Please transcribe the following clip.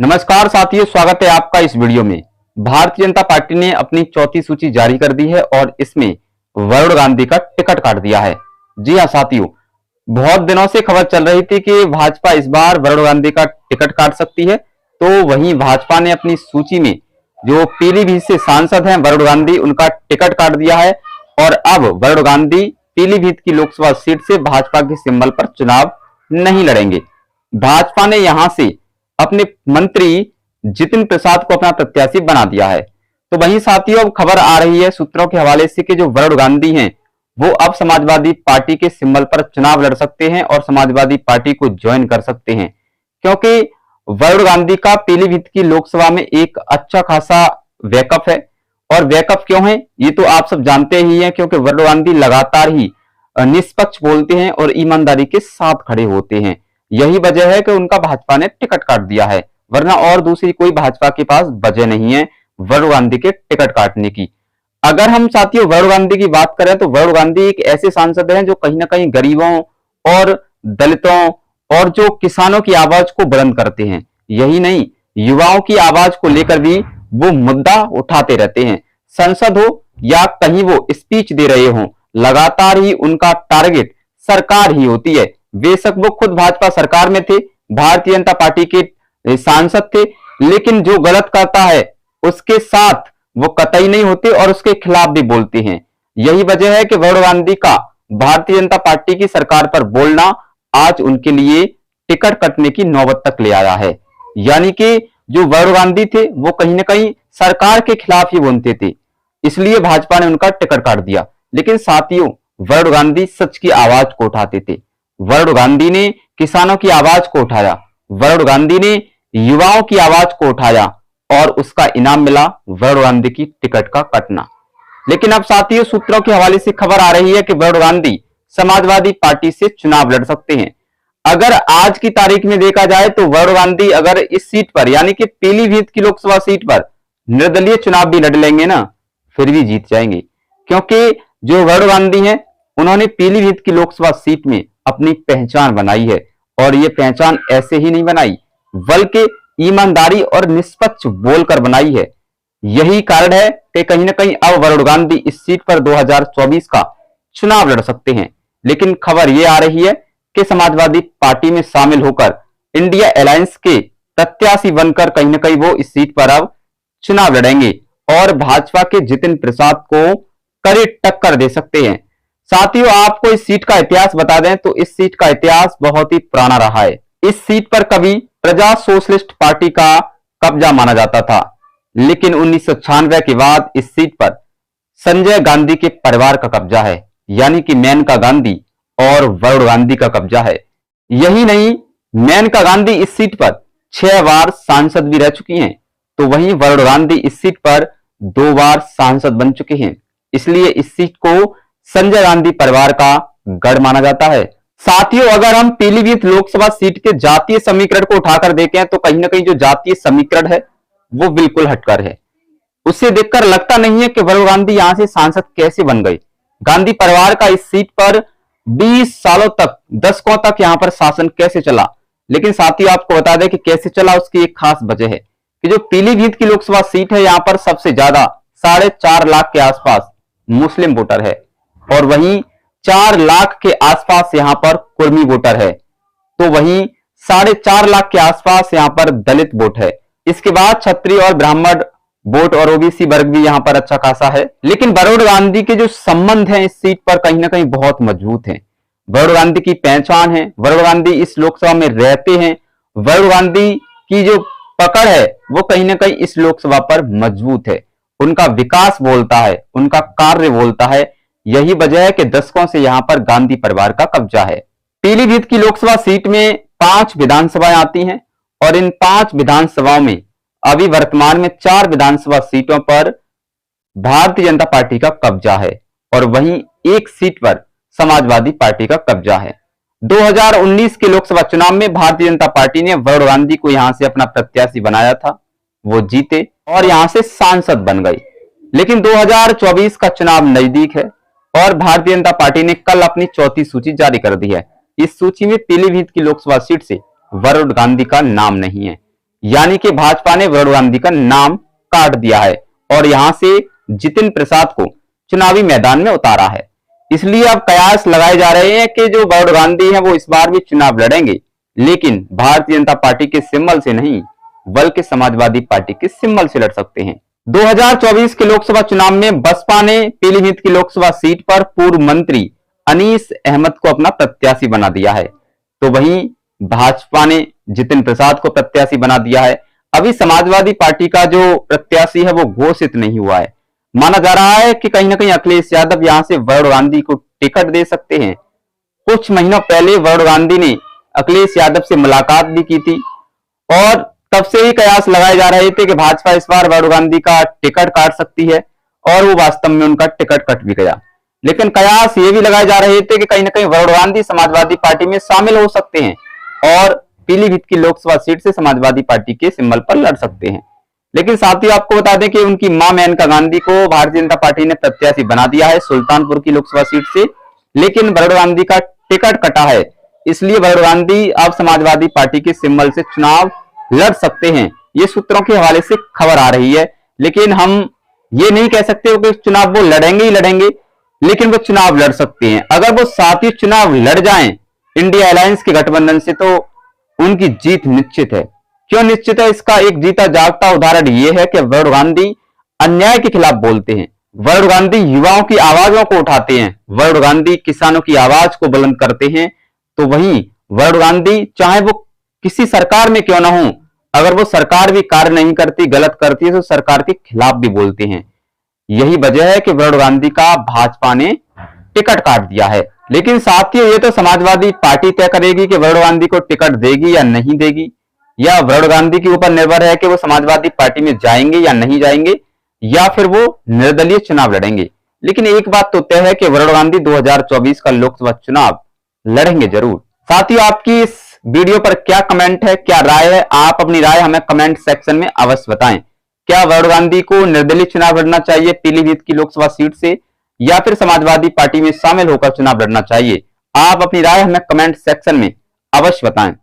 नमस्कार साथियों, स्वागत है आपका इस वीडियो में। भारतीय जनता पार्टी ने अपनी चौथी सूची जारी कर दी है और इसमें वरुण गांधी का टिकट काट दिया है। जी हां साथियों, बहुत दिनों से खबर चल रही थी कि भाजपा इस बार वरुण गांधी का टिकट काट सकती है, तो वहीं भाजपा ने अपनी सूची में जो पीलीभीत से सांसद हैं वरुण गांधी, उनका टिकट काट दिया है और अब वरुण गांधी पीलीभीत की लोकसभा सीट से भाजपा के सिंबल पर चुनाव नहीं लड़ेंगे। भाजपा ने यहां से अपने मंत्री जितिन प्रसाद को अपना प्रत्याशी बना दिया है। तो वहीं साथियों, अब खबर आ रही है सूत्रों के हवाले से कि जो वरुण गांधी हैं वो अब समाजवादी पार्टी के सिंबल पर चुनाव लड़ सकते हैं और समाजवादी पार्टी को ज्वाइन कर सकते हैं, क्योंकि वरुण गांधी का पीलीभीत की लोकसभा में एक अच्छा खासा बैकअप है। और बैकअप क्यों है ये तो आप सब जानते ही हैं, क्योंकि वरुण गांधी लगातार ही निष्पक्ष बोलते हैं और ईमानदारी के साथ खड़े होते हैं। यही वजह है कि उनका भाजपा ने टिकट काट दिया है, वरना और दूसरी कोई भाजपा के पास वजह नहीं है वरुण गांधी के टिकट काटने की। अगर हम साथियों वरुण गांधी की बात करें तो वरुण गांधी एक ऐसे सांसद हैं जो कहीं ना कहीं गरीबों और दलितों और जो किसानों की आवाज को बुलंद करते हैं। यही नहीं, युवाओं की आवाज को लेकर भी वो मुद्दा उठाते रहते हैं। संसद हो या कहीं वो स्पीच दे रहे हों, लगातार ही उनका टारगेट सरकार ही होती है। बेशक वो खुद भाजपा सरकार में थे, भारतीय जनता पार्टी के सांसद थे, लेकिन जो गलत करता है उसके साथ वो कतई नहीं होते और उसके खिलाफ भी बोलते हैं। यही वजह है कि वरुण गांधी का भारतीय जनता पार्टी की सरकार पर बोलना आज उनके लिए टिकट कटने की नौबत तक ले आया है। यानी कि जो वरुण गांधी थे वो कहीं ना कहीं सरकार के खिलाफ ही बोलते थे, इसलिए भाजपा ने उनका टिकट काट दिया। लेकिन साथियों, वरुण गांधी सच की आवाज को उठाते थे। वरुण गांधी ने किसानों की आवाज को उठाया, वरुण गांधी ने युवाओं की आवाज को उठाया और उसका इनाम मिला वरुण गांधी की टिकट का कटना। लेकिन अब साथियों, सूत्रों के हवाले से खबर आ रही है कि वरुण गांधी समाजवादी पार्टी से चुनाव लड़ सकते हैं। अगर आज की तारीख में देखा जाए तो वरुण गांधी अगर इस सीट पर यानी कि पीलीभीत की लोकसभा सीट पर निर्दलीय चुनाव भी लड़ लेंगे ना, फिर भी जीत जाएंगे, क्योंकि जो वरुण गांधी हैं उन्होंने पीलीभीत की लोकसभा सीट में अपनी पहचान बनाई है। और ये पहचान ऐसे ही नहीं बनाई, बल्कि ईमानदारी और निष्पक्ष बोलकर बनाई है। यही कारण है कि कहीं ना कहीं अब वरुण गांधी इस सीट पर 2024 का चुनाव लड़ सकते हैं। लेकिन खबर यह आ रही है कि समाजवादी पार्टी में शामिल होकर इंडिया अलायंस के प्रत्याशी बनकर कहीं ना कहीं वो इस सीट पर अब चुनाव लड़ेंगे और भाजपा के जितिन प्रसाद को कड़ी टक्कर दे सकते हैं। साथियों, आपको इस सीट का इतिहास बता दें तो इस सीट का इतिहास बहुत ही पुराना रहा है। इस सीट पर कभी प्रजा सोशलिस्ट पार्टी का कब्जा माना जाता था, लेकिन 1996 के बाद इस सीट पर संजय गांधी के परिवार का कब्जा है, यानी कि मेनका गांधी और वरुण गांधी का कब्जा है। यही नहीं, मेनका गांधी इस सीट पर 6 बार सांसद भी रह चुकी हैं, तो वहीं वरुण गांधी इस सीट पर 2 बार सांसद बन चुके हैं। इसलिए इस सीट को संजय गांधी परिवार का गढ़ माना जाता है। साथियों, अगर हम पीलीभीत लोकसभा सीट के जातीय समीकरण को उठाकर देखें तो कहीं ना कहीं जो जातीय समीकरण है वो बिल्कुल हटकर है। उसे देखकर लगता नहीं है कि वरुण गांधी यहां से सांसद कैसे बन गए। गांधी परिवार का इस सीट पर 20 सालों तक, दशकों तक यहां पर शासन कैसे चला। लेकिन साथियों, आपको बता दें कि कैसे चला उसकी एक खास वजह है कि जो पीलीभीत की लोकसभा सीट है, यहां पर सबसे ज्यादा 4.5 लाख के आसपास मुस्लिम वोटर है और वहीं 4 लाख के आसपास यहां पर कुर्मी वोटर है, तो वहीं 4.5 लाख के आसपास यहां पर दलित वोट है। इसके बाद क्षत्रिय और ब्राह्मण वोट और ओबीसी वर्ग भी यहां पर अच्छा खासा है। लेकिन वरुण गांधी के जो संबंध हैं इस सीट पर कहीं ना कहीं बहुत मजबूत हैं। वरुण गांधी की पहचान है, वरुण गांधी इस लोकसभा में रहते हैं, वरुण गांधी की जो पकड़ है वो कहीं ना कहीं इस लोकसभा पर मजबूत है। उनका विकास बोलता है, उनका कार्य बोलता है। यही वजह है कि दशकों से यहां पर गांधी परिवार का कब्जा है। पीलीभीत की लोकसभा सीट में 5 विधानसभाएं आती हैं और इन 5 विधानसभाओं में अभी वर्तमान में 4 विधानसभा सीटों पर भारतीय जनता पार्टी का कब्जा है और वहीं एक सीट पर समाजवादी पार्टी का कब्जा है। 2019 के लोकसभा चुनाव में भारतीय जनता पार्टी ने वरुण गांधी को यहां से अपना प्रत्याशी बनाया था, वो जीते और यहां से सांसद बन गए। लेकिन 2024 का चुनाव नजदीक है और भारतीय जनता पार्टी ने कल अपनी चौथी सूची जारी कर दी है। इस सूची में पीलीभीत की लोकसभा सीट से वरुण गांधी का नाम नहीं है, यानी कि भाजपा ने वरुण गांधी का नाम काट दिया है और यहां से जितिन प्रसाद को चुनावी मैदान में उतारा है। इसलिए अब कयास लगाए जा रहे हैं कि जो वरुण गांधी है वो इस बार भी चुनाव लड़ेंगे, लेकिन भारतीय जनता पार्टी के सिंबल से नहीं बल्कि समाजवादी पार्टी के सिंबल से लड़ सकते हैं। 2024 के लोकसभा चुनाव में बसपा ने पीलीभीत की लोकसभा सीट पर पूर्व मंत्री अनीस अहमद को अपना प्रत्याशी बना दिया है, तो वहीं भाजपा ने जितिन प्रसाद को प्रत्याशी बना दिया है। अभी समाजवादी पार्टी का जो प्रत्याशी है वो घोषित नहीं हुआ है। माना जा रहा है कि कहीं ना कहीं अखिलेश यादव यहां से वरुण गांधी को टिकट दे सकते हैं। कुछ महीनों पहले वरुण गांधी ने अखिलेश यादव से मुलाकात भी की थी और तब से ही कयास लगाए जा रहे थे कि भाजपा इस बार वरुण गांधी का टिकट काट सकती है और वो वास्तव में उनका टिकट कट भी गया। लेकिन कयास ये भी लगाए जा रहे थे कि कहीं ना कहीं वरुण गांधी समाजवादी पार्टी में शामिल हो सकते हैं और पीलीभीत की लोकसभा सीट से समाजवादी पार्टी के सिंबल पर लड़ सकते हैं। लेकिन साथ ही आपको बता दें कि उनकी मां मेनका गांधी को भारतीय जनता पार्टी ने प्रत्याशी बना दिया है सुल्तानपुर की लोकसभा सीट से, लेकिन वरुण गांधी का टिकट कटा है, इसलिए वरुण गांधी अब समाजवादी पार्टी के सिंबल से चुनाव लड़ सकते हैं। ये सूत्रों के हवाले से खबर आ रही है, लेकिन हम ये नहीं कह सकते कि चुनाव वो लड़ेंगे ही लड़ेंगे, लेकिन वो चुनाव लड़ सकते हैं। अगर वो साथ ही चुनाव लड़ जाएं इंडिया अलायंस के गठबंधन से तो उनकी जीत निश्चित है। क्यों निश्चित है? इसका एक जीता जागता उदाहरण यह है कि वरुण गांधी अन्याय के खिलाफ बोलते हैं, वरुण गांधी युवाओं की आवाजों को उठाते हैं, वरुण गांधी किसानों की आवाज को बुलंद करते हैं। तो वहीं वरुण गांधी चाहे वो किसी सरकार में क्यों ना हो, अगर वो सरकार भी कार्य नहीं करती, गलत करती है, तो सरकार के खिलाफ भी बोलते हैं। यही वजह है कि वरुण गांधी का भाजपा ने टिकट काट दिया है। लेकिन साथ ही ये तो समाजवादी पार्टी तय करेगी कि वरुण गांधी को टिकट देगी या नहीं देगी, या वरुण गांधी के ऊपर निर्भर है कि वो समाजवादी पार्टी में जाएंगे या नहीं जाएंगे, या फिर वो निर्दलीय चुनाव लड़ेंगे। लेकिन एक बात तो तय है कि वरुण गांधी 2024 का लोकसभा चुनाव लड़ेंगे जरूर। साथ ही आपकी इस वीडियो पर क्या कमेंट है, क्या राय है? आप अपनी राय हमें कमेंट सेक्शन में अवश्य बताएं। क्या वरुण गांधी को निर्दलीय चुनाव लड़ना चाहिए पीलीभीत की लोकसभा सीट से, या फिर समाजवादी पार्टी में शामिल होकर चुनाव लड़ना चाहिए? आप अपनी राय हमें कमेंट सेक्शन में अवश्य बताएं।